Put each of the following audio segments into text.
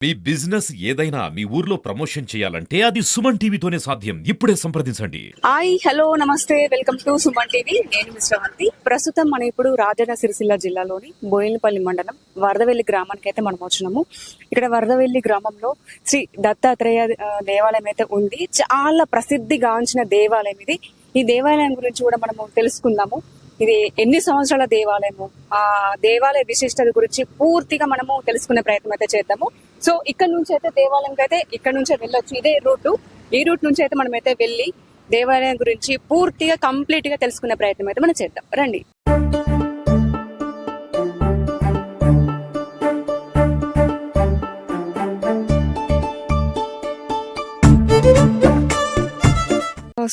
మీ business ఏదైనా మీ ఊర్లో promotion చేయాలంటే అది సుమన్ టీవీతోనే సాధ్యం. ఇప్పుడే సంప్రదించండి. హాయ్ హలో నమస్తే వెల్కమ్ టు సుమన్ టీవీ. నేను మిశ్రవంతి. ప్రస్తుతం మనం ఇప్పుడు రాజన్న సిరిసిల్ల జిల్లాలోని బోయినపల్లి మండలం వరదవెల్లి గ్రామానికి అయితే మనం వచ్చినాము. ఇక్కడ వరదవెల్లి గ్రామంలో శ్రీ దత్తాత్రేయ దేవాలయం అయితే ఉంది. చాలా ప్రసిద్ధిగాంచిన దేవాలయం ఇది. ఈ దేవాలయం గురించి కూడా మనము తెలుసుకుందాము. ఇది ఎన్ని సంవత్సరాల దేవాలయము, ఆ దేవాలయ విశిష్టత గురించి పూర్తిగా మనము తెలుసుకునే ప్రయత్నం అయితే చేద్దాము. సో ఇక్కడ నుంచి అయితే దేవాలయంకి అయితే ఇక్కడ నుంచే వెళ్ళొచ్చు. ఇదే రూట్. ఈ రూట్ నుంచి అయితే మనం అయితే వెళ్ళి దేవాలయం గురించి పూర్తిగా కంప్లీట్ గా తెలుసుకునే ప్రయత్నం అయితే మనం చేద్దాం. రండి.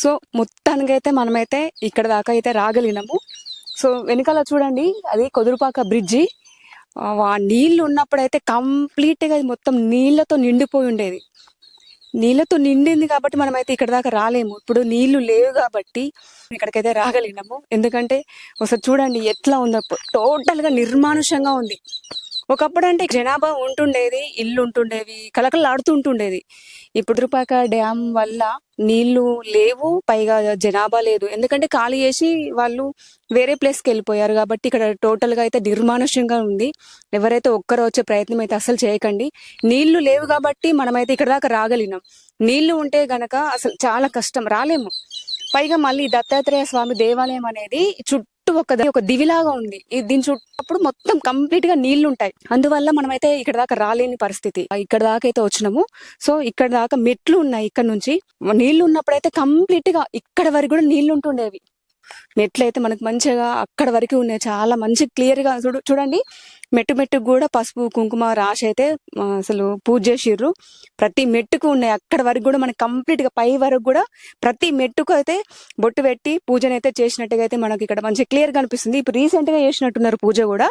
సో మొత్తానికి అయితే మనమైతే ఇక్కడ దాకా అయితే రాగలిగినాము. సో వెనకాల చూడండి, అది కొదురుపాక బ్రిడ్జి. ఆ నీళ్లు ఉన్నప్పుడైతే కంప్లీట్ గా మొత్తం నీళ్లతో నిండిపోయి ఉండేది. నీళ్లతో నిండింది కాబట్టి మనమైతే ఇక్కడ దాకా రాలేము. ఇప్పుడు నీళ్లు లేవు కాబట్టి ఇక్కడికైతే రాగలిగినాము. ఎందుకంటే ఒకసారి చూడండి ఎట్లా ఉందో, టోటల్ గా నిర్మానుషంగా ఉంది. ఒకప్పుడు అంటే జనాభా ఉంటుండేది, ఇల్లు ఉంటుండేవి, కలకలాడుతుంటుండేది. ఇప్పుడు రుపాక డ్యామ్ వల్ల నీళ్లు లేవు, పైగా జనాభా లేదు. ఎందుకంటే ఖాళీ చేసి వాళ్ళు వేరే ప్లేస్కి వెళ్ళిపోయారు కాబట్టి ఇక్కడ టోటల్ గా అయితే నిర్మానుష్యంగా ఉంది. ఎవరైతే ఒక్కరు వచ్చే ప్రయత్నం అయితే అసలు చేయకండి. నీళ్లు లేవు కాబట్టి మనమైతే ఇక్కడ దాకా రాగలిగినాం. నీళ్లు ఉంటే గనక అసలు చాలా కష్టం, రాలేము. పైగా మళ్ళీ దత్తాత్రేయ స్వామి దేవాలయం అనేది చుట్టూ ఒక దివిలాగా ఉంది. దీని చుట్టప్పుడు మొత్తం కంప్లీట్ గా నీళ్లు ఉంటాయి. అందువల్ల మనమైతే ఇక్కడ దాకా రాలేని పరిస్థితి. ఇక్కడ దాకా అయితే వచ్చినాము. సో ఇక్కడ దాకా మెట్లు ఉన్నాయి. ఇక్కడ నుంచి నీళ్లు ఉన్నప్పుడైతే కంప్లీట్ గా ఇక్కడ వరకు కూడా నీళ్లు ఉంటుండేవి. మెట్లు అయితే మనకు మంచిగా అక్కడ వరకు ఉన్నాయి. చాలా మంచి క్లియర్ గా చూడండి. మెట్టుకు కూడా పసుపు కుంకుమ రాసి అయితే అసలు పూజ చేసిర్రు. ప్రతి మెట్టుకు ఉన్నాయి. అక్కడ వరకు కూడా మనకి కంప్లీట్ గా పై వరకు కూడా ప్రతి మెట్టుకు అయితే బొట్టు పెట్టి పూజనైతే చేసినట్టుగా అయితే మనకి ఇక్కడ మంచి క్లియర్ గా అనిపిస్తుంది. ఇప్పుడు రీసెంట్ గా చేసినట్టున్నారు పూజ కూడా.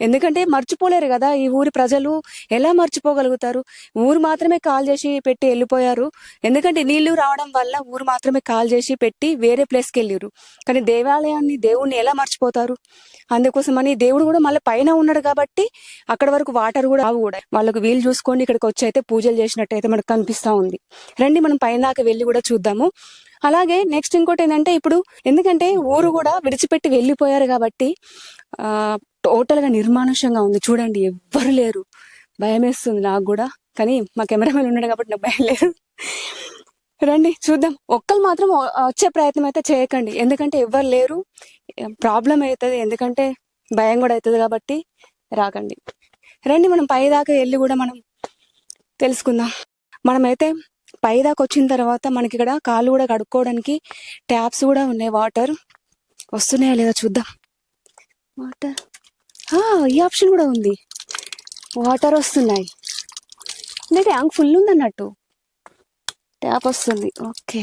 ఎందుకంటే మర్చిపోలేరు కదా ఈ ఊరి ప్రజలు, ఎలా మర్చిపోగలుగుతారు? ఊరు మాత్రమే కాల్ చేసి పెట్టి వెళ్ళిపోయారు. ఎందుకంటే నీళ్లు రావడం వల్ల ఊరు మాత్రమే కాల్ చేసి పెట్టి వేరే ప్లేస్కి వెళ్ళారు. కానీ దేవాలయాన్ని, దేవుణ్ణి ఎలా మర్చిపోతారు? అందుకోసమని దేవుడు కూడా మళ్ళీ పైన ఉన్నాడు కాబట్టి అక్కడ వరకు వాటర్ కూడా రావు. కూడా వాళ్ళకు వీలు చూసుకొని ఇక్కడికి వచ్చి అయితే పూజలు చేసినట్టు అయితే మనకు కనిపిస్తా ఉంది. రండి మనం పైన దాకా వెళ్ళి కూడా చూద్దాము. అలాగే నెక్స్ట్ ఇంకోటి ఏంటంటే, ఇప్పుడు ఎందుకంటే ఊరు కూడా విడిచిపెట్టి వెళ్ళిపోయారు కాబట్టి టోటల్ గా నిర్మానుషంగా ఉంది. చూడండి, ఎవ్వరు లేరు. భయం వేస్తుంది నాకు కూడా, కానీ మా కెమెరామెన్ ఉన్నాడు కాబట్టి నాకు భయం లేదు. రండి చూద్దాం. ఒక్కరు మాత్రం వచ్చే ప్రయత్నం అయితే చేయకండి, ఎందుకంటే ఎవ్వరు లేరు, ప్రాబ్లం అవుతుంది. ఎందుకంటే భయం కూడా అవుతుంది కాబట్టి రాకండి. రండి మనం పై దాకా వెళ్ళి కూడా మనం తెలుసుకుందాం. మనమైతే పై దాకా వచ్చిన తర్వాత మనకి ఇక్కడ కాళ్ళు కూడా కడుక్కోవడానికి ట్యాప్స్ కూడా ఉన్నాయి. వాటర్ వస్తున్నాయా లేదా చూద్దాం. వాటర్ ఈ ఆప్షన్ కూడా ఉంది. వాటర్ వస్తున్నాయి. అంటే ట్యాంక్ ఫుల్ ఉంది అన్నట్టు, ట్యాప్ వస్తుంది. ఓకే,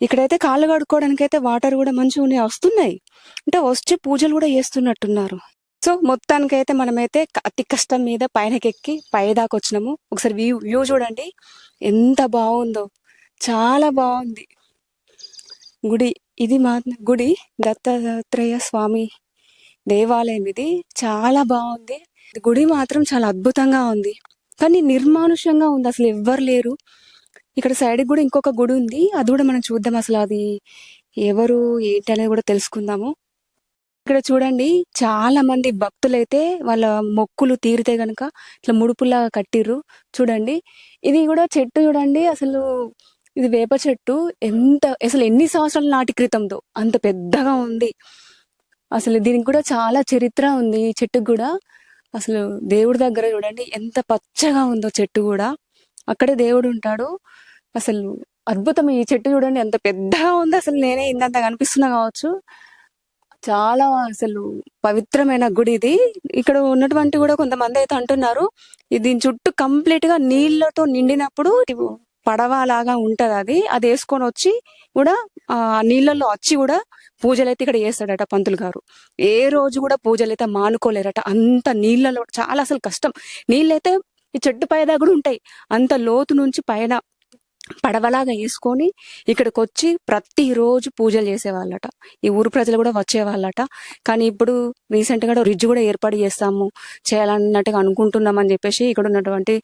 ఇక్కడైతే కాళ్ళు కడుక్కోవడానికి అయితే వాటర్ కూడా మంచిగా ఉన్నాయి, వస్తున్నాయి. అంటే వచ్చి పూజలు కూడా చేస్తున్నట్టున్నారు. సో మొత్తానికైతే మనమైతే అతి కష్టం మీద పైనకెక్కి పై దాకా వచ్చినాము. ఒకసారి వ్యూ చూడండి ఎంత బాగుందో, చాలా బాగుంది. గుడి ఇది గుడి దత్తాత్రేయ స్వామి దేవాలయం. ఇది చాలా బాగుంది. గుడి మాత్రం చాలా అద్భుతంగా ఉంది, కానీ నిర్మానుష్యంగా ఉంది. అసలు ఎవ్వరు లేరు. ఇక్కడ సైడ్ కూడా ఇంకొక గుడి ఉంది, అది కూడా మనం చూద్దాం. అసలు అది ఎవరు ఏంటి అనేది కూడా తెలుసుకుందాము. ఇక్కడ చూడండి, చాలా మంది భక్తులైతే వాళ్ళ మొక్కులు తీరితే గనక ఇట్లా ముడుపులా కట్టిర్రు. చూడండి, ఇది కూడా చెట్టు చూడండి. అసలు ఇది వేప చెట్టు. అసలు ఎన్ని సంవత్సరాల నాటి క్రితంతో అంత పెద్దగా ఉంది. అసలు దీనికి కూడా చాలా చరిత్ర ఉంది ఈ చెట్టుకు కూడా. అసలు దేవుడి దగ్గర చూడండి ఎంత పచ్చగా ఉందో చెట్టు కూడా. అక్కడే దేవుడు ఉంటాడు. అసలు అద్భుతం. ఈ చెట్టు చూడండి ఎంత పెద్దగా ఉందో. అసలు నేనే ఇంతంత కనిపిస్తున్నా కావచ్చు. చాలా అసలు పవిత్రమైన గుడి ఇది. ఇక్కడ ఉన్నటువంటి కూడా కొంతమంది అయితే అంటున్నారు, దీని చుట్టూ కంప్లీట్ గా నీళ్లతో నిండినప్పుడు పడవ లాగా ఉంటది. అది వేసుకొని వచ్చి కూడా ఆ నీళ్ళల్లో వచ్చి కూడా పూజలు అయితే ఇక్కడ చేస్తాడట పంతులు గారు. ఏ రోజు కూడా పూజలు అయితే మానుకోలేరట. అంత నీళ్ళలో చాలా అసలు కష్టం. నీళ్ళైతే ఈ చెట్టు పైదా కూడా ఉంటాయి. అంత లోతు నుంచి పైన పడవలాగా వేసుకొని ఇక్కడికి వచ్చి ప్రతిరోజు పూజలు చేసేవాళ్ళట. ఈ ఊరు ప్రజలు కూడా వచ్చేవాళ్ళట. కానీ ఇప్పుడు రీసెంట్ గా బ్రిడ్జ్ కూడా ఏర్పాటు చేయాలన్నట్టుగా అనుకుంటున్నామని చెప్పేసి ఇక్కడ ఉన్నటువంటి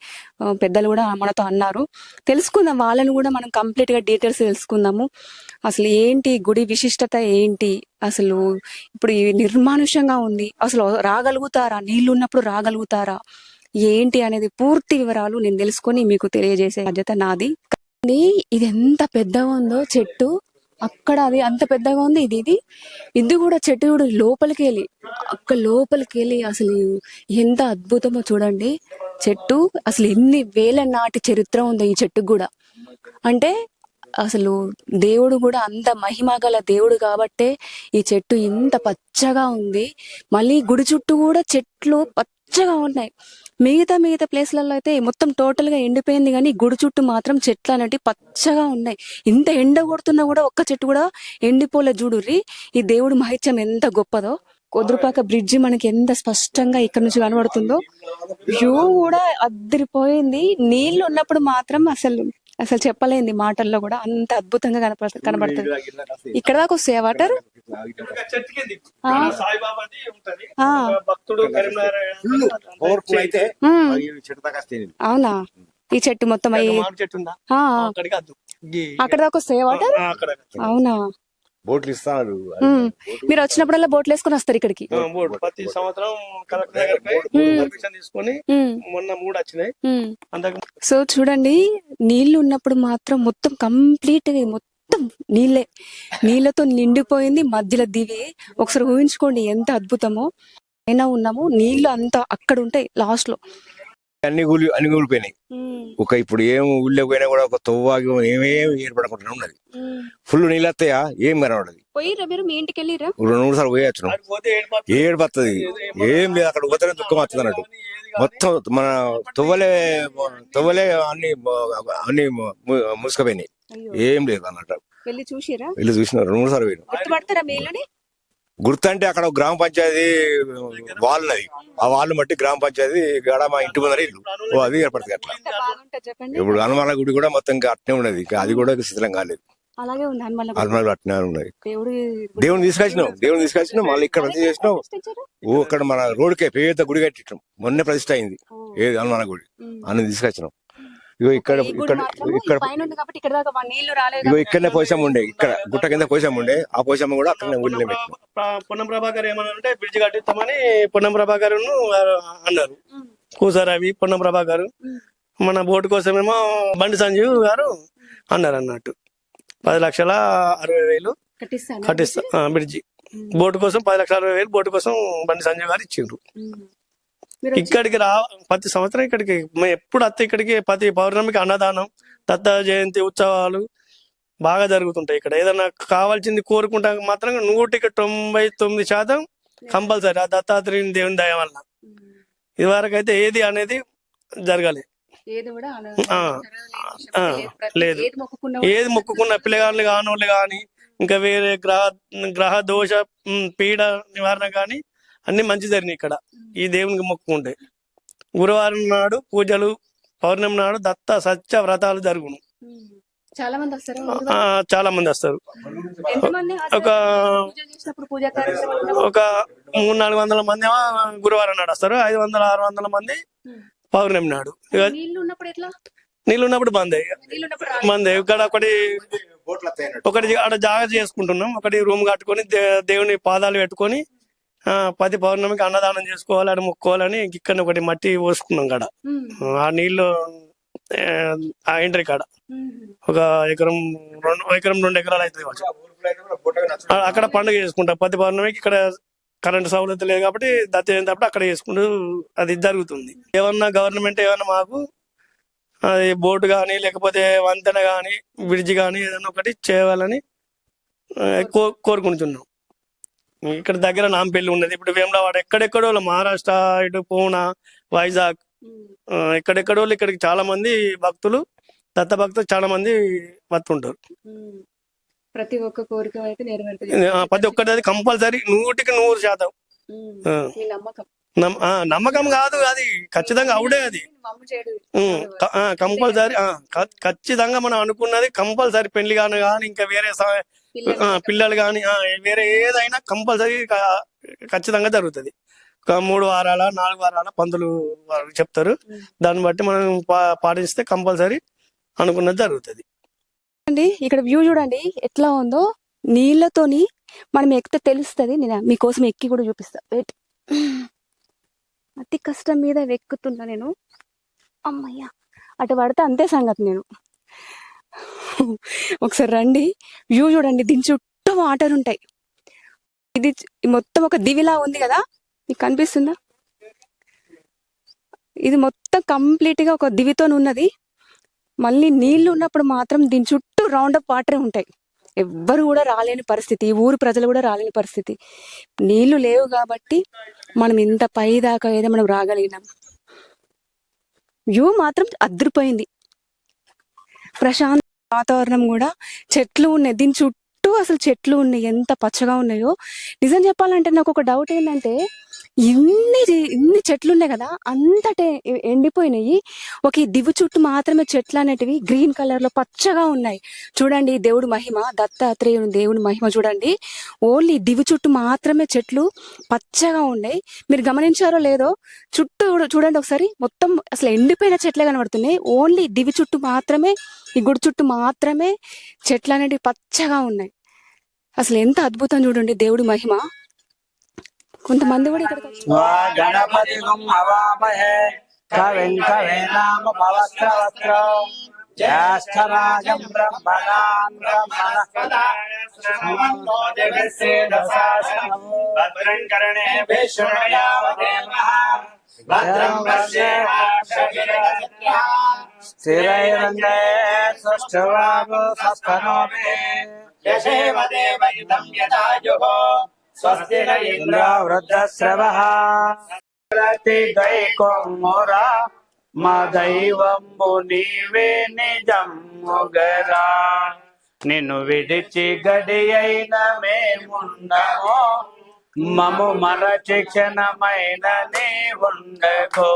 పెద్దలు కూడా మనతో అన్నారు. తెలుసుకుందాం, వాళ్ళని కూడా మనం కంప్లీట్ గా డీటెయిల్స్ తెలుసుకుందాము. అసలు ఏంటి గుడి విశిష్టత ఏంటి, అసలు ఇప్పుడు ఈ నిర్మానుష్యంగా ఉంది, అసలు రాగలుగుతారా, నీళ్లు ఉన్నప్పుడు రాగలుగుతారా ఏంటి అనేది పూర్తి వివరాలు నేను తెలుసుకొని మీకు తెలియజేసే బాధ్యత నాది. ఇది ఎంత పెద్దగా ఉందో చెట్టు, అక్కడ అది అంత పెద్దగా ఉంది. ఇది కూడా చెట్టు కూడా లోపలికి వెళ్ళి అసలు ఎంత అద్భుతమో చూడండి. చెట్టు అసలు ఎన్ని వేల నాటి చరిత్ర ఉందో ఈ చెట్టుకు కూడా. అంటే అసలు దేవుడు కూడా అంత మహిమ గల దేవుడు కాబట్టే ఈ చెట్టు ఇంత పచ్చగా ఉంది. మళ్ళీ గుడి చుట్టూ కూడా చెట్లు పచ్చగా ఉన్నాయి. మిగతా ప్లేస్లలో అయితే మొత్తం టోటల్ గా ఎండిపోయింది, కానీ గుడి చుట్టూ మాత్రం చెట్లు అనేవి పచ్చగా ఉన్నాయి. ఇంత ఎండ కొడుతున్నా కూడా ఒక్క చెట్టు కూడా ఎండిపోలే. చూడుర్రి ఈ దేవుడి మహిత్యం ఎంత గొప్పదో. కొదురుపాక బ్రిడ్జి మనకి ఎంత స్పష్టంగా ఇక్కడ నుంచి కనబడుతుందో. వ్యూ కూడా అద్దరిపోయింది. నీళ్లు ఉన్నప్పుడు మాత్రం అసలు చెప్పలేంది మాటల్లో కూడా, అంత అద్భుతంగా కనబడుతుంది. ఇక్కడ దాకా వస్తాయా వాటర్? అవునా, ఈ చెట్టు మొత్తం అక్కడ దాకా వస్తాయా వాటర్? అవునా, బోట్లు ఇస్తారు. మీరు వచ్చినప్పుడల్లా బోట్లు వేసుకొని వస్తారు ఇక్కడికి? ప్రతి సంవత్సరం పర్మిషన్ తీసుకొని మొన్న 3 వచ్చినాయి. సో చూడండి, నీళ్లు ఉన్నప్పుడు మాత్రం మొత్తం కంప్లీట్ మొత్తం నీళ్లతో నిండిపోయింది. మధ్యలో దివి ఒకసారి ఊహించుకోండి ఎంత అద్భుతమో. అయినా ఉన్నాము, నీళ్లు అంతా అక్కడ ఉంటాయి లాస్ట్ లో. అన్ని కూలిపోయినాయి. ఇప్పుడు ఏం ఊళ్ళో పోయినా కూడా ఒక తవ్వాగి ఏమేమి ఏర్పడకుండా ఉన్నది. ఫుల్ నీళ్ళు వస్తాయా, ఏం కనబడదు. మీరు మీ ఇంటికి వెళ్ళిరా? 2 సార్లు పోయొచ్చు. ఏడుపడుతుంది, ఏం లేదు. అక్కడ పోతేనే దుఃఖం వస్తుంది అన్నట్టు. మొత్తం మన తవ్వలే అన్ని మూసుకుపోయినాయి, ఏం లేదు అన్నట్టు. వెళ్ళి చూసినా 2 సార్లు పోయినా. గుర్తు అంటే అక్కడ గ్రామ పంచాయతీ వాళ్ళు ఉన్నది. ఆ వాళ్ళు మట్టి గ్రామ పంచాయతీ గడ మా ఇంటి ముందర ఇల్లు అది ఏర్పడుతుంది. అట్లా ఇప్పుడు హనుమాన గుడి కూడా మొత్తం అట్నే ఉన్నది. అది కూడా శిథిలం కాలేదు, హనుమాన్ అట్నే ఉన్నది. దేవుని తీసుకొచ్చినాం మళ్ళీ ఇక్కడ ప్రతిష్ట చేసినాం. అక్కడ మన రోడ్కే పెద్ద గుడి కట్టించాం. మొన్నే ప్రతిష్ట అయింది ఏది హనుమాన గుడి అని తీసుకొచ్చినాం. ఇగో ఇక్కడనే పోసాము ఉండే, ఇక్కడ గుట్ట కింద పోసాము ఉండే. ఆ పోసాము కూడా అక్కడ ఊళ్ళో పెట్టినాం. పొన్నం ప్రభాకర్ ఏమన్నారంటే బ్రిడ్జ్ కట్టిస్తామని పొన్నం ప్రభాకర్ అన్నారు. కూసారవి పొన్నం ప్రభాకర్. మన బోటు కోసమేమో బండి సంజీవ్ గారు అన్నారు అన్నట్టు 10,60,60,000 కట్టిస్తా బ్రిడ్జి. బోటు కోసం 10,60,60,000 బోటు కోసం బండి సంజీవ్ గారు ఇచ్చిండ్రు. ఇక్కడికి ప్రతి సంవత్సరం ఇక్కడికి ఎప్పుడు ఇక్కడికి ప్రతి పౌర్ణమికి అన్నదానం, దత్త జయంతి ఉత్సవాలు బాగా జరుగుతుంటాయి. ఇక్కడ ఏదన్నా కావాల్సింది కోరుకుంటా మాత్రం 199% కంపల్సరీ ఆ దత్తాత్రేయుని దేవుని దయ వల్ల. ఇదివరకు అయితే ఏది అనేది జరగాలి లేదు. ఏది మొక్కుకున్న పిల్లగాళ్ళు కానోళ్ళు గాని, ఇంకా వేరే గ్రహ దోష పీడ నివారణ గాని అన్ని మంచి జరిగినాయి ఇక్కడ ఈ దేవునికి మొక్కుకుంటే. గురువారం నాడు పూజలు, పౌర్ణమి నాడు దత్త సత్య వ్రతాలు జరుగును. చాలా మంది వస్తారు. ఒక 300-400 మంది గురువారం నాడు వస్తారు. 500-600 మంది పౌర్ణమి నాడు. నీళ్ళు ఉన్నప్పుడు బంద్ ఇక్కడ ఒకటి ఆడ జాగ్రత్త చేసుకుంటున్నాం. ఒకటి రూమ్ కట్టుకొని దేవుని పాదాలు పెట్టుకొని ప్రతి పౌర్ణమికి అన్నదానం చేసుకోవాలని మొక్కోవాలని ఇక్కడ ఒకటి మట్టి పోసుకున్నాం కాడ. ఆ నీళ్లు ఆ ఎంట్రీ కాడ 1 ఎకరం 2 ఎకరాలు అవుతుంది. అక్కడ పండుగ చేసుకుంటాం ప్రతి పౌర్ణమికి. ఇక్కడ కరెంటు సౌలభ్యం లేదు కాబట్టి దత్త జయంతి అక్కడ చేసుకుంటూ అది జరుగుతుంది. ఏమన్నా గవర్నమెంట్ ఏమన్నా మాకు అది బోటు కానీ లేకపోతే వంతెన కానీ బ్రిడ్జ్ కానీ ఏదైనా ఒకటి చేయాలని కోరుకుంటున్నాం. ఇక్కడ దగ్గర నాంపల్లి ఉన్నది. ఇప్పుడు వేములవాడ ఎక్కడెక్కడో మహారాష్ట్ర, ఇటు పూనా, వైజాగ్ ఎక్కడెక్కడో ఇక్కడికి చాలా మంది భక్తులు, దత్త భక్తులు చాలా మంది వస్తుంటారు. ప్రతి ఒక్క కోరిక అయితే ప్రతి ఒక్కటి అది కంపల్సరీ 100% నమ్మకం కాదు, అది ఖచ్చితంగా అవుడే అది. కంపల్సరీ ఖచ్చితంగా మనం అనుకున్నది కంపల్సరీ, పెళ్లి కాని ఇంకా వేరే పిల్లలు కానీ వేరే ఏదైనా కంపల్సరీ ఖచ్చితంగా జరుగుతుంది. 3 వారాల 4 వారాల పంతులు వారు చెప్తారు, దాన్ని బట్టి మనం పాటిస్తే కంపల్సరీ అనుకున్నది జరుగుతుంది. అండి ఇక్కడ వ్యూ చూడండి ఎట్లా ఉందో, నీళ్ళతోని మనం ఎక్కితే తెలుస్తుంది. నేను మీకోసం ఎక్కి కూడా చూపిస్తా. వెయిట్, అతి కష్టం మీద ఎక్కుతున్నా నేను. అమ్మయ్యా, అటు పడితే అంతే సంగతి. నేను ఒకసారి రండి, వ్యూ చూడండి, దీని చుట్టూ వాటర్ ఉంటాయి. ఇది మొత్తం ఒక దివిలా ఉంది కదా, మీకు కనిపిస్తుందా? ఇది మొత్తం కంప్లీట్ గా ఒక దివితో ఉన్నది. మళ్ళీ నీళ్లు ఉన్నప్పుడు మాత్రం దీని చుట్టూ రౌండ్ అప్ వాటరే ఉంటాయి. ఎవ్వరు కూడా రాలేని పరిస్థితి, ఈ ఊరు ప్రజలు కూడా రాలేని పరిస్థితి. నీళ్లు లేవు కాబట్టి మనం ఇంత పై దాకా ఏదో మనం రాగలిగినాం. వ్యూ మాత్రం అదిరిపోయింది. ప్రశాంత వాతావరణం కూడా, చెట్లు ఉన్నాయి దీని చుట్టూ, అసలు చెట్లు ఉన్నాయి, ఎంత పచ్చగా ఉన్నాయో. నిజం చెప్పాలంటే నాకు ఒక డౌట్ ఏంటంటే, ఇన్ని చెట్లు ఉన్నాయి కదా, అంతటే ఎండిపోయినాయి. ఒక ఈ దివు చుట్టూ మాత్రమే చెట్లు అనేటివి గ్రీన్ కలర్ లో పచ్చగా ఉన్నాయి. చూడండి దేవుడి మహిమ, దత్తాత్రేయుని దేవుడి మహిమ చూడండి. ఓన్లీ దివు చుట్టూ మాత్రమే చెట్లు పచ్చగా ఉన్నాయి. మీరు గమనించారో లేదో, చుట్టూ చూడండి ఒకసారి, మొత్తం అసలు ఎండిపోయిన చెట్లే కనబడుతున్నాయి. ఓన్లీ దివి చుట్టూ మాత్రమే, ఈ గుడి చుట్టూ మాత్రమే చెట్లు అనేటివి పచ్చగా ఉన్నాయి. అసలు ఎంత అద్భుతం చూడండి దేవుడి మహిమ. కొంతమంది కూడా ఇక్కడ గణపతి హవామహే కవిం కవీనాముపవస్త్రవస్త్రం జ్యేష్ఠరాజం బ్రహ్మణాం భద్రం కర్ణేభిః శృణుయామదేవః భద్రం పశ్యేమాక్షభిర్యజత్రః స్థిరైరంగే సుష్ఠువాగుస్తనోభిః యశేమ దేవయుతం యదాయుః స్వస్తి న ఇంద్ర వృద్ధశ్రవః ప్రతిదైకోమురా మా దైవంబు నీవే నిజముగరా నిన్ను విడిచి గడి అయిన మేముండము మము మరచి క్షణమైన నీ ఉండకు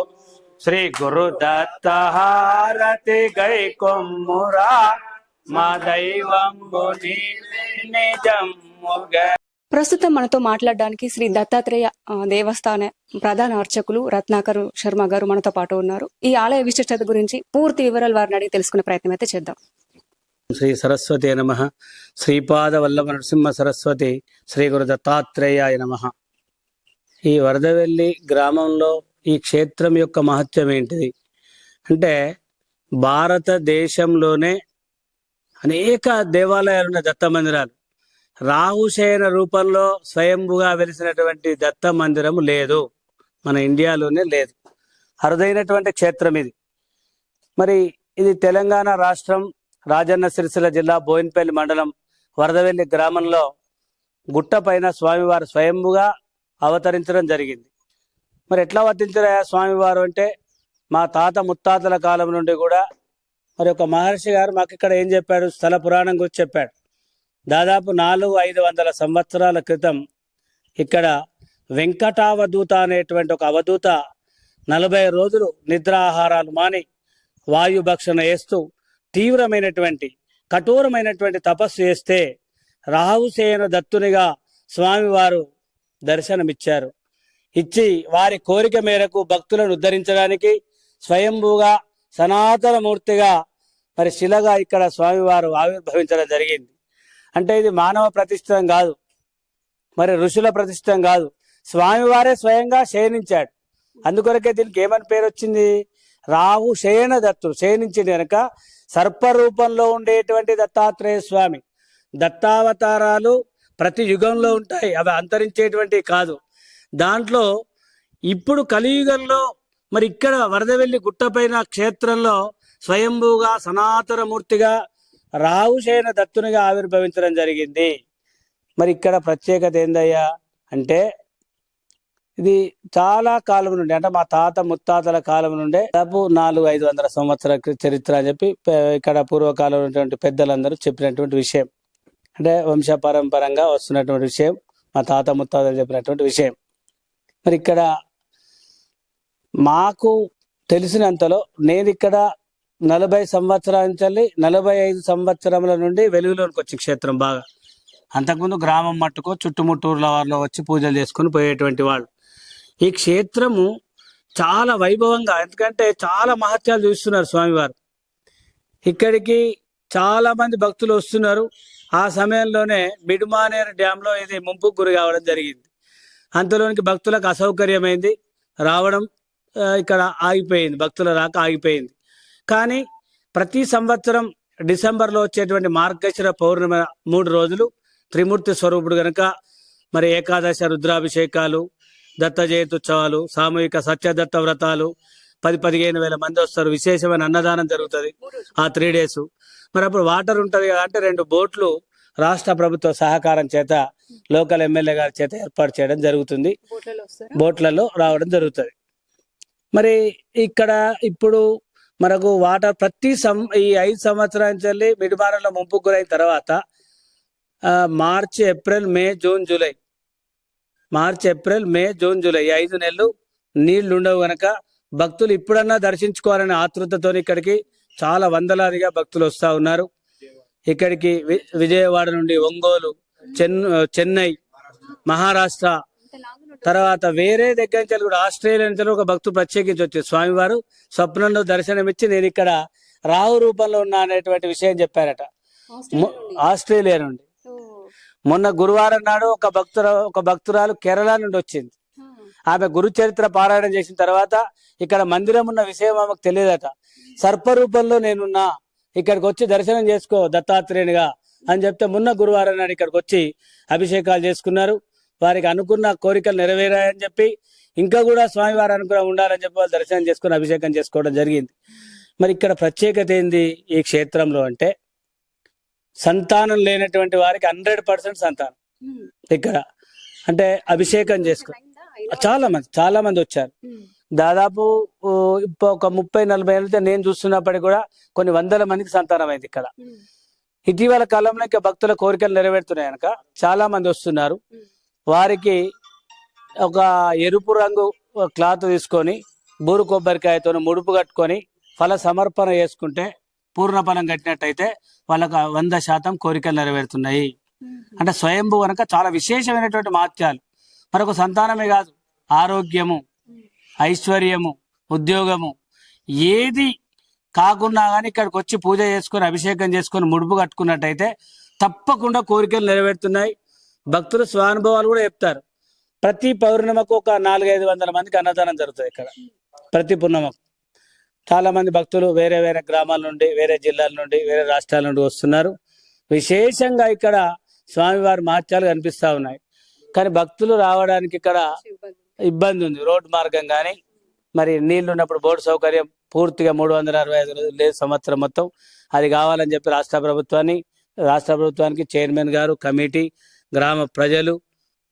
శ్రీ గురు దత్త హారతి గై కొమ్మురా మా దైవంబు నీవే నిజముగరా. ప్రస్తుతం మనతో మాట్లాడడానికి శ్రీ దత్తాత్రేయ దేవస్థాన ప్రధాన అర్చకులు రత్నాకర్ శర్మ గారు మనతో పాటు ఉన్నారు. ఈ ఆలయ విశిష్టత గురించి పూర్తి వివరాలు వారిని అడిగి తెలుసుకునే ప్రయత్నం అయితే చేద్దాం. శ్రీ సరస్వతి నమః. శ్రీపాద వల్లభ నరసింహ సరస్వతి శ్రీ గురు దత్తాత్రేయాయ నమః. ఈ వరదవెల్లి గ్రామంలో ఈ క్షేత్రం యొక్క మహత్యం ఏంటిది అంటే, భారతదేశంలోనే అనేక దేవాలయాలు ఉన్న దత్త మందిరాలు, రాహుశయన రూపంలో స్వయంభుగా వెలిసినటువంటి దత్త మందిరము లేదు, మన ఇండియాలోనే లేదు. అరుదైనటువంటి క్షేత్రం ఇది. మరి ఇది తెలంగాణ రాష్ట్రం రాజన్న సిరిసిల్ల జిల్లా బోయిన్పల్లి మండలం వరదవెల్లి గ్రామంలో గుట్ట పైన స్వామివారు స్వయంభుగా అవతరించడం జరిగింది. మరి ఎట్లా అవతరించారా స్వామివారు అంటే, మా తాత ముత్తాతల కాలం నుండి కూడా మరి ఒక మహర్షి గారు మాకు ఇక్కడ ఏం చెప్పాడు, స్థల పురాణం గురించి చెప్పాడు. దాదాపు 400-500 సంవత్సరాల క్రితం ఇక్కడ వెంకటావధూత అనేటువంటి ఒక అవధూత 40 రోజులు నిద్రాహారాలు మాని వాయుభక్షణ చేస్తూ తీవ్రమైనటువంటి కఠోరమైనటువంటి తపస్సు చేస్తే రాహుసేన దత్తునిగా స్వామివారు దర్శనమిచ్చారు. ఇచ్చి వారి కోరిక మేరకు భక్తులను ఉద్ధరించడానికి స్వయంభూగా సనాతన మూర్తిగా మరి శిలగా ఇక్కడ స్వామివారు ఆవిర్భవించడం జరిగింది. అంటే ఇది మానవ ప్రతిష్ఠితం కాదు, మరి ఋషుల ప్రతిష్ఠితం కాదు, స్వామివారే స్వయంగా శయనించాడు. అందుకొరకే దీనికి ఏమని పేరు వచ్చింది, రాహు శయన దత్తుడు. శయనించింది కనుక సర్పరూపంలో ఉండేటువంటి దత్తాత్రేయ స్వామి. దత్తావతారాలు ప్రతి యుగంలో ఉంటాయి, అవి అంతరించేటువంటి కాదు. దాంట్లో ఇప్పుడు కలియుగంలో మరి ఇక్కడ వరదవెల్లి గుట్టపైన క్షేత్రంలో స్వయంభూగా సనాతన మూర్తిగా రాహుశయన దత్తునిగా ఆవిర్భవించడం జరిగింది. మరి ఇక్కడ ప్రత్యేకత ఏందయ్యా అంటే, ఇది చాలా కాలం నుండి, అంటే మా తాత ముత్తాతల కాలం నుండే దాదాపు 400-500 సంవత్సరాల చరిత్ర అని చెప్పి ఇక్కడ పూర్వకాలం ఉన్నటువంటి పెద్దలందరూ చెప్పినటువంటి విషయం. అంటే వంశపారంపరంగా వస్తున్నటువంటి విషయం, మా తాత ముత్తాతలు చెప్పినటువంటి విషయం. మరి ఇక్కడ మాకు తెలిసినంతలో నేను ఇక్కడ 40 సంవత్సరాల నుంచి 45 సంవత్సరముల నుండి వెలుగులోనికి వచ్చి క్షేత్రం బాగా. అంతకుముందు గ్రామం మట్టుకో చుట్టుముట్టూర్ల వారిలో వచ్చి పూజలు చేసుకుని పోయేటువంటి వాళ్ళు. ఈ క్షేత్రము చాలా వైభవంగా, ఎందుకంటే చాలా మహత్యాలు చూస్తున్నారు స్వామివారు. ఇక్కడికి చాలా మంది భక్తులు వస్తున్నారు. ఆ సమయంలోనే మిడ్మానేర్ డ్యాంలో ఇది ముంపుకు గురి కావడం జరిగింది. అంతలోనికి భక్తులకు అసౌకర్యమైంది, రావడం ఇక్కడ ఆగిపోయింది, భక్తుల రాక ఆగిపోయింది. కానీ ప్రతి సంవత్సరం డిసెంబర్లో వచ్చేటువంటి మార్గశిర పౌర్ణమి 3 రోజులు త్రిమూర్తి స్వరూపుడు గనక మరి ఏకాదశ రుద్రాభిషేకాలు, దత్త జయంతి ఉత్సవాలు, సామూహిక సత్యదత్త వ్రతాలు, 10-15 వేల మంది వస్తారు. విశేషమైన అన్నదానం జరుగుతుంది ఆ 3 days. మరి అప్పుడు వాటర్ ఉంటుంది కదా అంటే 2 బోట్లు రాష్ట్ర ప్రభుత్వ సహకారం చేత లోకల్ ఎమ్మెల్యే గారి చేత ఏర్పాటు చేయడం జరుగుతుంది. బోట్లలో రావడం జరుగుతుంది. మరి ఇక్కడ ఇప్పుడు మనకు వాటర్ ప్రతి ఈ 5 సంవత్సరాల నుంచి మిడ్మానేర్లో ముంపుకు గురైన తర్వాత మార్చి, ఏప్రిల్, మే, జూన్, జూలై, మార్చి, ఏప్రిల్, మే, జూన్, జూలై ఈ 5 నెలలు నీళ్లు ఉండవు గనక భక్తులు ఇప్పుడన్నా దర్శించుకోవాలనే ఆతృతతో ఇక్కడికి చాలా వందలాదిగా భక్తులు వస్తూ ఉన్నారు. ఇక్కడికి విజయవాడ నుండి, ఒంగోలు, చెన్నై, మహారాష్ట్ర, తర్వాత వేరే దగ్గర నుంచి కూడా ఆస్ట్రేలియా నుంచి ఒక భక్తులు ప్రత్యేకించి వచ్చి స్వామివారు స్వప్నంలో దర్శనమిచ్చి నేను ఇక్కడ రాహు రూపంలో ఉన్నా అనేటువంటి విషయం చెప్పారట. ఆస్ట్రేలియా నుండి మొన్న గురువారం నాడు ఒక భక్తురాలు కేరళ నుండి వచ్చింది. ఆమె గురు చరిత్ర పారాయణం చేసిన తర్వాత ఇక్కడ మందిరం ఉన్న విషయం ఆమెకు తెలియదట. సర్పరూపంలో నేనున్నా, ఇక్కడికి వచ్చి దర్శనం చేసుకో దత్తాత్రేయునిగా అని చెప్తే మొన్న గురువారం నాడు ఇక్కడికి వచ్చి అభిషేకాలు చేసుకున్నారు. వారికి అనుకున్న కోరికలు నెరవేరాయని చెప్పి, ఇంకా కూడా స్వామివారి అనుగ్రహం ఉండాలని చెప్పి వాళ్ళు దర్శనం చేసుకుని అభిషేకం చేసుకోవడం జరిగింది. మరి ఇక్కడ ప్రత్యేకత ఏంది ఈ క్షేత్రంలో అంటే, సంతానం లేనటువంటి వారికి 100% సంతానం ఇక్కడ అంటే అభిషేకం చేసుకో చాలా మంది వచ్చారు. దాదాపు ఒక 30-40 ఏళ్ళతో నేను చూస్తున్నప్పటికీ కూడా కొన్ని వందల మందికి సంతానం అయింది ఇక్కడ. ఇటీవల కాలంలో ఇంకా భక్తుల కోరికలు నెరవేరుతున్నాయి కనుక చాలా మంది వస్తున్నారు. వారికి ఒక ఎరుపు రంగు క్లాత్ తీసుకొని బూరు కొబ్బరికాయతో ముడుపు కట్టుకొని ఫల సమర్పణ చేసుకుంటే పూర్ణ ఫలం కట్టినట్టయితే వాళ్ళకు 100% కోరికలు నెరవేరుతున్నాయి. అంటే స్వయంభూ కనుక చాలా విశేషమైనటువంటి మహత్యాలు. మరొక సంతానమే కాదు, ఆరోగ్యము, ఐశ్వర్యము, ఉద్యోగము ఏది కాకున్నా కానీ ఇక్కడికి వచ్చి పూజ చేసుకొని అభిషేకం చేసుకొని ముడుపు కట్టుకున్నట్టయితే తప్పకుండా కోరికలు నెరవేరుతున్నాయి. భక్తులు స్వానుభవాలు కూడా చెప్తారు. ప్రతి పౌర్ణమకు ఒక 400-500 మందికి అన్నదానం జరుగుతుంది ఇక్కడ. ప్రతి పూర్ణమకు చాలా మంది భక్తులు వేరే వేరే గ్రామాల నుండి, వేరే జిల్లాల నుండి, వేరే రాష్ట్రాల నుండి వస్తున్నారు. విశేషంగా ఇక్కడ స్వామివారి మహత్యాలు కనిపిస్తా ఉన్నాయి. కానీ భక్తులు రావడానికి ఇక్కడ ఇబ్బంది ఉంది. రోడ్డు మార్గం కానీ మరి నీళ్లు ఉన్నప్పుడు బోర్డు సౌకర్యం పూర్తిగా 365 రోజులు లేదు సంవత్సరం మొత్తం. అది కావాలని చెప్పి రాష్ట్ర ప్రభుత్వానికి చైర్మన్ గారు, కమిటీ, గ్రామ ప్రజలు,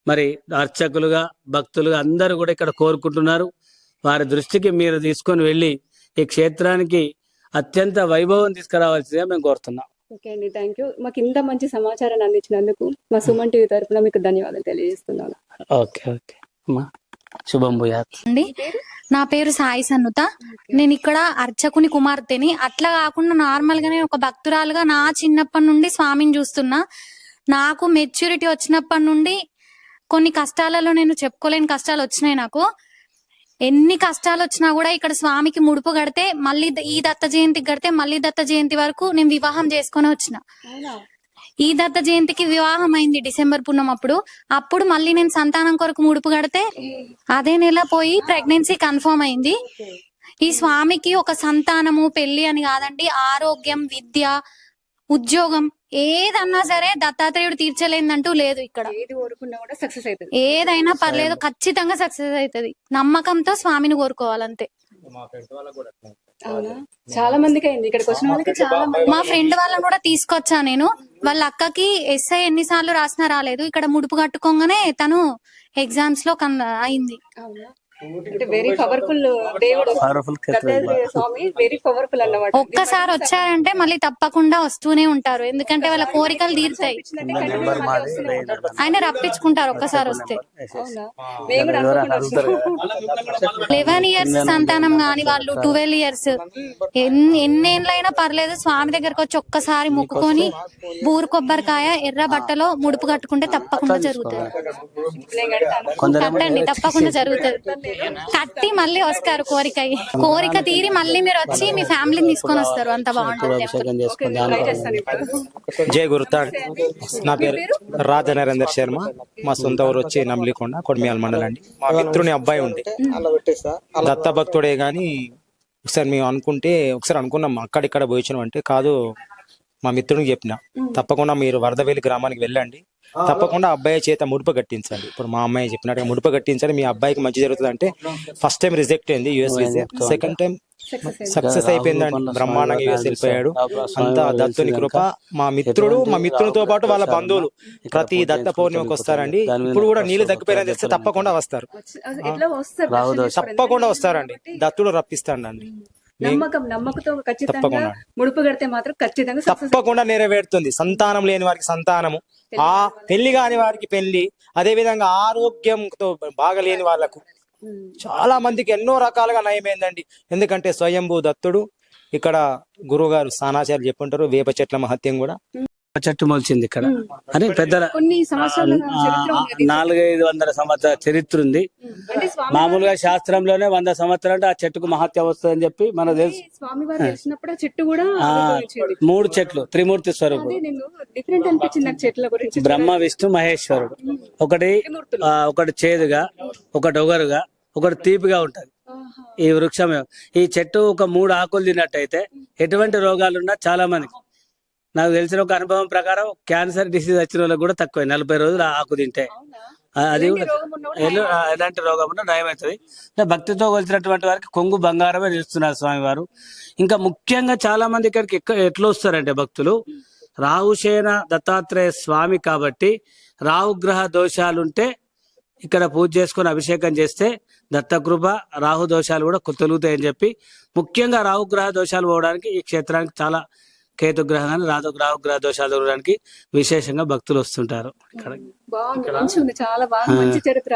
మరి అర్చకులుగా, భక్తులుగా అందరూ కూడా ఇక్కడ కోరుకుంటున్నారు. వారి దృష్టికి మీరు తీసుకొని వెళ్ళి ఈ క్షేత్రానికి అత్యంత వైభవం తీసుకురావాల్సిందిగా మేము కోరుతున్నాం. ఓకే అండి, థ్యాంక్ యూ. మాకు ఇంత మంచి సమాచారాన్ని అందించినందుకు మా సుమన్ టీవీ తరఫున మీకు ధన్యవాదాలు తెలియజేస్తున్నాను. ఓకే అమ్మా, శుభం భూయాత్. నా పేరు సాయి సన్నుత. నేను ఇక్కడ అర్చకుని కుమార్తెని. అట్లా కాకుండా నార్మల్ గా నేను ఒక భక్తురాలుగా నా చిన్నప్పటి నుండి స్వామిని చూస్తున్నా. నాకు మెచ్యూరిటీ వచ్చినప్పటి నుండి కొన్ని కష్టాలలో నేను చెప్పుకోలేని కష్టాలు వచ్చినాయి. నాకు ఎన్ని కష్టాలు వచ్చినా కూడా ఇక్కడ స్వామికి ముడుపు కడితే మళ్ళీ ఈ దత్త జయంతికి కడితే మళ్ళీ దత్త జయంతి వరకు నేను వివాహం చేసుకొని వచ్చిన. ఈ దత్త జయంతికి వివాహం అయింది డిసెంబర్ పున్నం అప్పుడు మళ్ళీ నేను సంతానం కొరకు ముడుపు కడితే అదే నెల పోయి ప్రెగ్నెన్సీ కన్ఫర్మ్ అయింది. ఈ స్వామికి ఒక సంతానము, పెళ్లి అని కాదండి, ఆరోగ్యం, విద్య, ఉద్యోగం ఏదన్నా సరే దత్తాత్రేయుడు తీర్చలేదంటూ లేదు. ఇక్కడ ఏదైనా పర్లేదు, ఖచ్చితంగా సక్సెస్ అవుతుంది. నమ్మకంతో స్వామిని కోరుకోవాలంతే. చాలా మందికి అయింది ఇక్కడికి వచ్చిన వాళ్ళకి. చాలా మా ఫ్రెండ్ వాళ్ళని కూడా తీసుకొచ్చా నేను. వాళ్ళ అక్కకి ఎస్ఐ ఎన్నిసార్లు రాసినా రాలేదు. ఇక్కడ ముడుపు కట్టుకోగానే తను ఎగ్జామ్స్ లో అయింది. అంటే వెరీ పవర్ఫుల్ దేవుడు పవర్ఫుల్ దత్తాత్రేయ స్వామి, వెరీ పవర్ఫుల్ అన్నమాట. ఒక్కసారి వచ్చారంటే మళ్ళీ తప్పకుండా వస్తూనే ఉంటారు, ఎందుకంటే వాళ్ళ కోరికలు తీరుతాయి. ఆయన రప్పించుకుంటారు ఒక్కసారి వస్తే. అవునా? మేము కూడా అనుకోకుండా వచ్చాము. 11 years సంతానం కాని వాళ్ళు 12 years ఎన్నేళ్ళైనా పర్లేదు, స్వామి దగ్గరకు వచ్చి ఒక్కసారి మొక్కుకొని బూరు కొబ్బరికాయ ఎర్ర బట్టలో ముడుపు కట్టుకుంటే తప్పకుండా జరుగుతుంది. నేను కడతాను. కట్టండి, తప్పకుండా జరుగుతుంది. కట్టి మళ్ళీ వస్తారు కోరిక తీరి మళ్ళీ మీరు వచ్చి మీ ఫ్యామిలీని తీసుకొని వస్తారు. అంత బాగుంటుంది. అభిషేకం ఓకే, చేసుకుని నేను ట్రై చేస్తాను ఇప్పుడు. జై గురుతాడ్. నా పేరు రాజా నరేందర్ శర్మ. మా సొంత ఊరు వచ్చి నమ్లికొండ, కొడిమియాల మండలం అండి. మా మిత్రుని అబ్బాయి ఉండే దత్త భక్తుడే గాని ఒకసారి మేము ఒకసారి అనుకున్నాం అక్కడిక్కడ పోయించడం అంటే కాదు. మా మిత్రునికి చెప్పిన తప్పకుండా మీరు వరదవేలి గ్రామానికి వెళ్ళండి, తప్పకుండా అబ్బాయి చేత ముడుపు కట్టించండి. ఇప్పుడు మా అమ్మాయి చెప్పినట్టుగా ముడుపు కట్టించండి, మీ అబ్బాయికి మంచి జరుగుతుంది అంటే ఫస్ట్ టైం రిజెక్ట్ అయింది US visa, second time success అయిపోయిందండి. బ్రహ్మాండంగా యుఎస్ వెళ్ళిపోయాడు. అంతా దత్తుని కృప. మా మిత్రునితో పాటు వాళ్ళ బంధువులు ప్రతి దత్త పౌర్ణమికి వస్తారండి. ఇప్పుడు కూడా నీళ్లు తగ్గిపోయినా తెస్తే తప్పకుండా వస్తారు, ఎట్లా వస్తారు? తప్పకుండా వస్తారండి. దత్తుడు రప్పిస్తాడండి. నమ్మకంతో ఖచ్చితంగా ముడుపు కడితే మాత్రం ఖచ్చితంగా తప్పకుండా నెరవేరుతుంది. సంతానం లేని వారికి సంతానము, ఆ పెళ్లి కాని వారికి పెళ్లి, అదే విధంగా ఆరోగ్యంతో బాగలేని వాళ్ళకు చాలా మందికి ఎన్నో రకాలుగా నయమైందండి. ఎందుకంటే స్వయంభూ దత్తుడు ఇక్కడ గురువు గారు స్థానాచార్యులు చెప్పుంటారు, వేప చెట్ల మహత్యం కూడా. చెట్టు మొలిచింది ఇక్కడ అని పెద్దల కొన్ని సంవత్సరాల చరిత్ర ఉంది. 400-500 సంవత్సరాల చరిత్ర ఉంది. అంటే స్వామి మామూలుగా శాస్త్రంలోనే 100 సంవత్సరాలు అంటే ఆ చెట్టుకు మహత్యం వస్తుందని చెప్పి మనకు తెలుసు. స్వామివారు తెలిసినప్పుడు ఆ చెట్టు కూడా 3 చెట్లు త్రిమూర్తి స్వరూపుడు. నేను డిఫరెంట్ అనిపించింది నాకు చెట్ల గురించి. బ్రహ్మ విష్ణు మహేశ్వరుడు. ఒకటి చేదుగా, ఒకటి ఒగరుగా, ఒకటి తీపిగా ఉంటది ఈ వృక్షం. ఈ చెట్టు ఒక 3 ఆకులు తిన్నట్టయితే ఎటువంటి రోగాలున్నా చాలా మందికి, నాకు తెలిసిన ఒక అనుభవం ప్రకారం క్యాన్సర్ డిసీజ్ వచ్చిన వాళ్ళకి కూడా తక్కువ 40 రోజులు ఆ ఆకు తింటే అది ఎలాంటి రోగం ఉన్నా నయమవుతుంది. భక్తితో కొలిచినటువంటి వారికి కొంగు బంగారమే నిలుస్తున్నారు స్వామివారు. ఇంకా ముఖ్యంగా చాలా మంది ఇక్కడికి ఎట్లా వస్తారంటే భక్తులు, రాహుశయన దత్తాత్రేయ స్వామి కాబట్టి రాహుగ్రహ దోషాలుంటే ఇక్కడ పూజ చేసుకుని అభిషేకం చేస్తే దత్తకృప, రాహు దోషాలు కూడా తొలుగుతాయని చెప్పి, ముఖ్యంగా రాహుగ్రహ దోషాలు పోవడానికి ఈ క్షేత్రానికి చాలా, కేతుగ్రహం కానీ రాహుగ్రహ దోషాలు తొలగడానికి విశేషంగా భక్తులు వస్తుంటారు. చాలా బాగా మంచి చరిత్ర.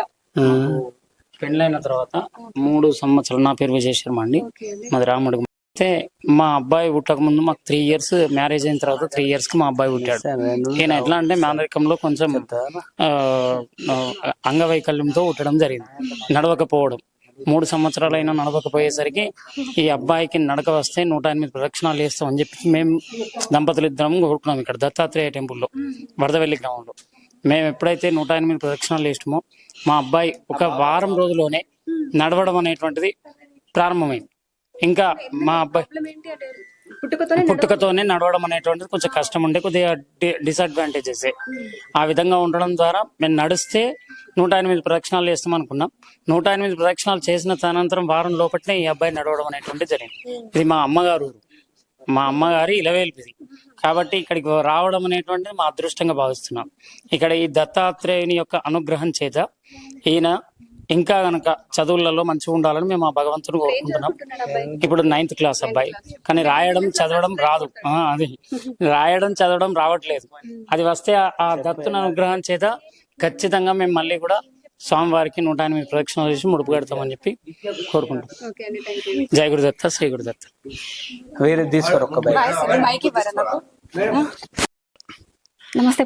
పెళ్ళైన తర్వాత 3 సంవత్సరాలు, నా పేరు విజయ శర్మ అండి, మాది రాముడికి. అయితే మా అబ్బాయి పుట్టక ముందు మాకు 3 years, మ్యారేజ్ అయిన తర్వాత 3 years కి మా అబ్బాయి పుట్టాడు. ఈయన ఎట్లా అంటే మేనరికంలో కొంచెం అంగవైకల్యంతో పుట్టడం జరిగింది, నడవకపోవడం. 3 సంవత్సరాలైనా నడవకపోయేసరికి ఈ అబ్బాయికి నడక వస్తే 108 ప్రదక్షిణాలు వేస్తాం అని చెప్పి మేము దంపతులు ఇద్దరం కోరుకున్నాం ఇక్కడ దత్తాత్రేయ టెంపుల్లో, వరదవెల్లి గ్రామంలో. మేము ఎప్పుడైతే 108 ప్రదక్షిణాలు వేస్తామో మా అబ్బాయి ఒక వారం రోజుల్లోనే నడవడం అనేటువంటిది ప్రారంభమైంది. ఇంకా మా అబ్బాయి పుట్టుకతోనే నడవడం అనేటువంటిది కొంచెం కష్టం ఉండే, కొద్దిగా డిసడ్వాంటేజెస్. ఆ విధంగా ఉండడం ద్వారా మేము నడిస్తే 108 ప్రదక్షిణాలు చేస్తాం అనుకున్నాం. 108 ప్రదక్షిణాలు చేసిన అనంతరం వారం లోపలనే ఈ అబ్బాయి నడవడం అనేటువంటిది జరిగింది. ఇది మా అమ్మగారు ఊరు, మా అమ్మగారి ఇలవేల్పిది కాబట్టి ఇక్కడికి రావడం అనేటువంటిది మా అదృష్టంగా భావిస్తున్నాం. ఇక్కడ ఈ దత్తాత్రేయుని యొక్క అనుగ్రహం చేత ఈయన ఇంకా గనక చదువులలో మంచిగా ఉండాలని మేము ఆ భగవంతుని కోరుకుంటున్నాం. ఇప్పుడు 9th క్లాస్ అబ్బాయి, కానీ రాయడం చదవడం రాదు. అది రాయడం చదవడం రావట్లేదు. అది వస్తే ఆ దత్తుని అనుగ్రహం చేత ఖచ్చితంగా మేము మళ్ళీ కూడా స్వామివారికి 108 ప్రదక్షిణాలు చేసి ముడుపు కడతామని చెప్పి కోరుకుంటాం. జై గురుదత్త, శ్రీ గురుదత్త. వేరే తీసుకోరు ఒక్క నమస్తే.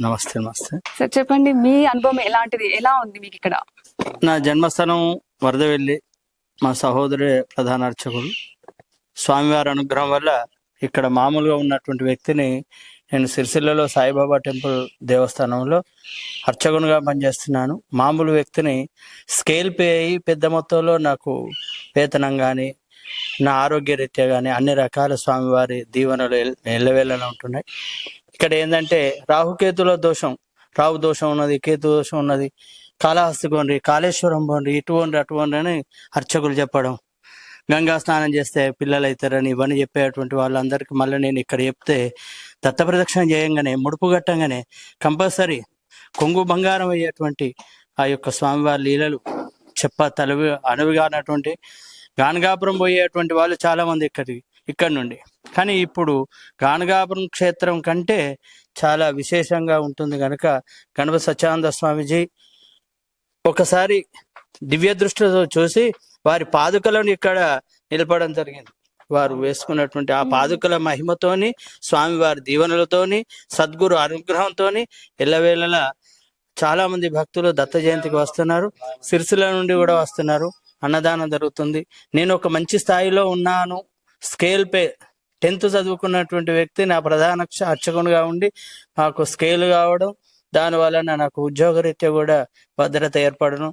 నమస్తే. నమస్తే సార్, చెప్పండి మీ అనుభవం ఎలాంటిది, ఎలా ఉంది మీకు ఇక్కడ? నా జన్మస్థానం వరదవెల్లి, మా సహోదరుడే ప్రధాన అర్చకుడు. స్వామివారి అనుగ్రహం వల్ల ఇక్కడ మామూలుగా ఉన్నటువంటి వ్యక్తిని నేను సిరిసిల్లలో సాయిబాబా టెంపుల్ దేవస్థానంలో అర్చకునిగా పనిచేస్తున్నాను. మామూలు వ్యక్తిని స్కేల్ పే అయ్యి పెద్ద మొత్తంలో నాకు వేతనం కానీ, నా ఆరోగ్య రీత్యా కానీ అన్ని రకాల స్వామివారి దీవెనలు ఎల్లవేళలా ఉంటున్నాయి. ఇక్కడ ఏంటంటే రాహుకేతుల దోషం, రాహు దోషం ఉన్నది, కేతు దోషం ఉన్నది, కాళహస్తి పోండి, కాళేశ్వరం పోండి, ఇటువంటి అటువంటి అని అర్చకులు చెప్పడం, గంగా స్నానం చేస్తే పిల్లలు అవుతారని ఇవన్నీ చెప్పేటువంటి వాళ్ళందరికీ మళ్ళీ నేను ఇక్కడ చెప్తే దత్త ప్రదక్షిణ చేయంగానే, ముడుపు కట్టంగానే కంపల్సరీ కొంగు బంగారం అయ్యేటువంటి ఆ యొక్క స్వామివారి లీలలు తలవి అనువుగానటువంటి గానగాపురం పోయేటువంటి వాళ్ళు చాలా మంది ఇక్కడ నుండి. కానీ ఇప్పుడు గానగాపురం క్షేత్రం కంటే చాలా విశేషంగా ఉంటుంది కనుక గణపతి సత్యానంద స్వామీజీ ఒకసారి దివ్య దృష్టితో చూసి వారి పాదుకలను ఇక్కడ నిలపడం జరిగింది. వారు వేసుకున్నటువంటి ఆ పాదుకల మహిమతోని, స్వామివారి దీవెనలతోని, సద్గురు అనుగ్రహంతోని ఎల్లవేళలా చాలా మంది భక్తులు దత్త జయంతికి వస్తున్నారు. సిరిసిల్ల నుండి కూడా వస్తున్నారు. అన్నదానం జరుగుతుంది. నేను ఒక మంచి స్థాయిలో ఉన్నాను, స్కేల్ పే 10th చదువుకున్నటువంటి వ్యక్తి నా ప్రధాన అర్చకునిగా ఉండి మాకు స్కేల్ కావడం, దానివల్ల నాకు ఉద్యోగరీత్యా కూడా భద్రత ఏర్పడడం,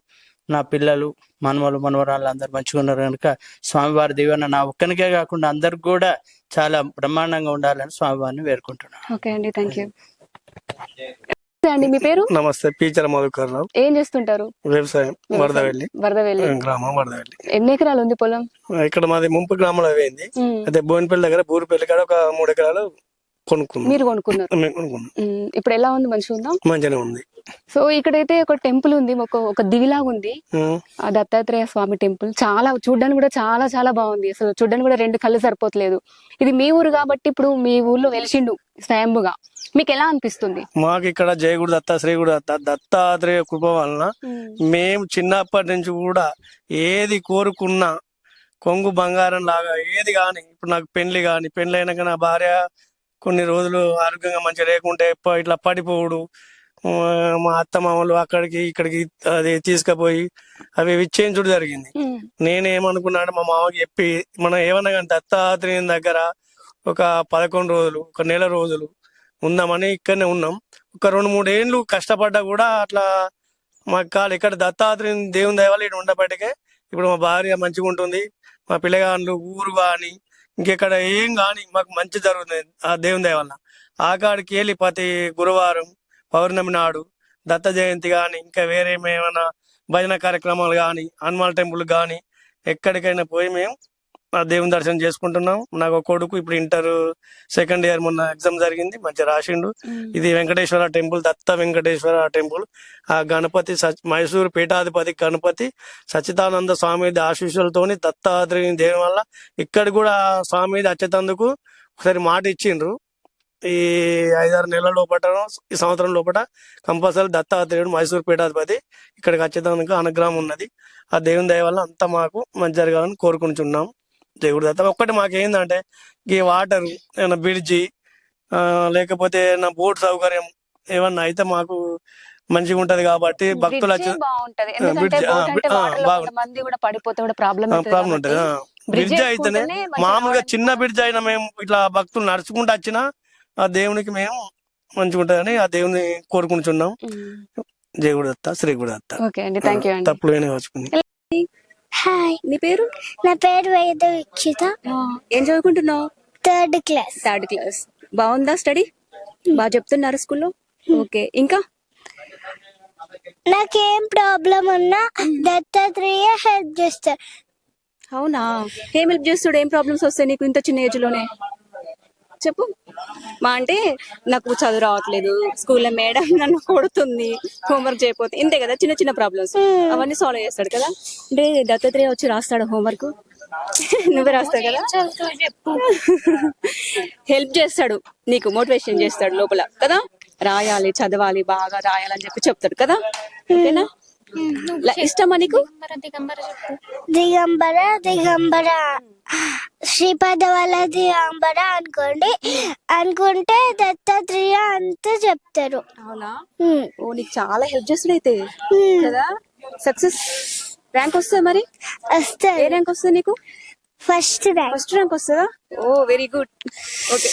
నా పిల్లలు మనవరాళ్ళు అందరు మంచిగా ఉన్నారు కనుక స్వామివారి దీవెన నా ఒక్కనికే కాకుండా అందరికి కూడా చాలా బ్రహ్మాండంగా ఉండాలని స్వామివారిని వేడుకుంటున్నాను. ఓకే అండి, థ్యాంక్ యూ అండి. మీ పేరు? నమస్తే, పీచర మధుకర్రావు. ఏం చేస్తుంటారు? వ్యవసాయం, వరదవెల్లి గ్రామం. వరదవెల్లి ఎన్ని ఎకరాలు ఉంది పొలం? ఇక్కడ మాది ముంపు గ్రామంలో అయింది. అదే బోయినపల్లి దగ్గర బూరిపల్లి కాడ ఒక 3 ఎకరాలు కొనుక్కున్నాం. మీరు కొనుక్కున్నారు? ఇప్పుడు ఎలా ఉంది? మంచిగా ఉందా? మంచిగానే ఉంది. సో ఇక్కడైతే ఒక టెంపుల్ ఉంది, ఒక దివిలాగా ఉంది, ఆ దత్తాత్రేయ స్వామి టెంపుల్. చాలా చూడడానికి కూడా చాలా చాలా బాగుంది. అసలు చూడడానికి కూడా 2 కళ్ళు సరిపోతలేదు. ఇది మీ ఊరు కాబట్టి ఇప్పుడు మీ ఊర్లో వెలిసిండు స్వయంభుగా, మీకు ఎలా అనిపిస్తుంది? మాకు ఇక్కడ జయగుడు దత్త, శ్రీగుడు దత్త, దత్తాత్రేయ కృప వలన మేము చిన్నప్పటి నుంచి కూడా ఏది కోరుకున్నా కొంగు బంగారం లాగా ఏది కాని, ఇప్పుడు నాకు పెళ్లి అయినాక నా భార్య కొన్ని రోజులు ఆరోగ్యంగా మంచిగా లేకుంటే ఇట్లా పడిపోవుడు, మా అత్త మామలు అక్కడికి ఇక్కడికి అది తీసుకుపోయి అవి ఇచ్చేయించుడు జరిగింది. నేనేమనుకున్నాను, మా మామకి చెప్పి మనం ఏమన్నా కానీ దత్తాత్రేయుని దగ్గర ఒక 11 రోజులు, ఒక నెల రోజులు ఉందామని ఇక్కడనే ఉన్నాం. ఒక 2-3 ఏళ్ళు కష్టపడ్డా కూడా అట్లా మాకు కాదు. ఇక్కడ దత్తాత్రేయుని దేవుని దయవల్ల ఇక్కడ ఉండబట్టికే ఇప్పుడు మా భార్య మంచిగా ఉంటుంది, మా పిల్లగాళ్ళు ఊరు కానీ ఇంకెక్కడ ఏం కానీ మాకు మంచి జరుగుతుంది ఆ దేవుని దయ వల్ల. ఆ కాడికి వెళ్ళి ప్రతి గురువారం, పౌర్ణమి నాడు, దత్త జయంతి కానీ ఇంకా వేరే ఏమైనా భజన కార్యక్రమాలు కానీ, హనుమాన్ టెంపుల్ కానీ ఎక్కడికైనా పోయి మేము ఆ దేవుని దర్శనం చేసుకుంటున్నాం. నాకు ఒక కొడుకు ఇప్పుడు ఇంటర్ 2nd ఇయర్ మొన్న ఎగ్జామ్ జరిగింది, మంచిగా రాసిండు. ఇది వెంకటేశ్వర టెంపుల్, దత్త వెంకటేశ్వర టెంపుల్. ఆ గణపతి మైసూరు పీఠాధిపతి గణపతి సచ్చిదానంద స్వామి ఆశీస్సులతోని దత్తాత్రేయుని దేవుని వల్ల ఇక్కడ కూడా స్వామి అచ్చేతందుకు ఒకసారి మాట ఇచ్చిండ్రు. ఈ 5-6 నెలల లోపల, ఈ సంవత్సరం లోపల కంపల్సరీ దత్తాత్రేయుడు మైసూరు పీఠాధిపతి ఇక్కడికి వచ్చేందుకు అనుగ్రహం ఉన్నది. ఆ దేవుని దయ వల్ల అంతా మాకు మంచి జరగాలని కోరుకుంటున్నాం. దేవుడు దత్త. ఒక్కటి మాకేందంటే ఈ వాటర్ ఏమైనా బ్రిడ్జి లేకపోతే నా బోట్ సౌకర్యం ఏమన్నా అయితే మాకు మంచిగా ఉంటది కాబట్టి భక్తులు ప్రాబ్లం ఉంటది. బ్రిడ్జ్ అయితేనే మామూలుగా చిన్న బ్రిడ్జ్ అయినా మేము ఇట్లా భక్తులు నడుచుకుంటూ వచ్చినా ఆ దేవునికి మేము మంచిగా ఉంటదని ఆ దేవుని కోరుకుంటున్నాం. జయగుడు దత్త, శ్రీగుడు దత్త. తప్పులు వచ్చుకుంది. హాయ్, నీ పేరు? నా పేరు వేద వీక్షిత. ఏం చదువుకుంటున్నావు? 3rd class. బాగుందా స్టడీ? బాగా చెప్తున్నారు స్కూల్లో? ఓకే, ఇంకా నాకేం ప్రాబ్లం ఉన్నా దత్తాత్రేయ హెల్ప్ చేస్తారు. అవునా? ఏం హెల్ప్ చేస్తాడు? ఏం ప్రాబ్లమ్స్ వస్తాయి నీకు ఇంత చిన్న ఏజ్ లోనే? చెప్పు. మా అంటే నాకు చదువు రావట్లేదు, స్కూల్లో మేడం నన్ను కొడుతుంది, హోంవర్క్ చేయకపోతే, ఇంతే కదా చిన్న చిన్న ప్రాబ్లమ్స్, అవన్నీ సాల్వ్ చేస్తాడు కదా. అంటే దత్తాత్రేయ వచ్చి రాస్తాడు హోంవర్క్? నువ్వే రాస్తావు కదా. హెల్ప్ చేస్తాడు నీకు, మోటివేషన్ చేస్తాడు లోపల కదా, రాయాలి, చదవాలి, బాగా రాయాలని చెప్తాడు కదా. ఓకేనా? ఇష్టమా నీకు? దిగంబర దిగంబర శ్రీపాద వాళ్ళ దిగంబర అనుకుంటే దత్తాత్రేయ అంతా చెప్తారు. అవునా? ఓ, నీకు చాలా హెల్ప్ చేస్తాడు అయితే కదా. సక్సెస్ ర్యాంక్ వస్తుంది మరి? వస్తుంది. ఏ ర్యాంక్ వస్తుంది నీకు? ఫస్ట్ ర్యాంక్ వస్తుందా? ఓ, వెరీ గుడ్. ఓకే.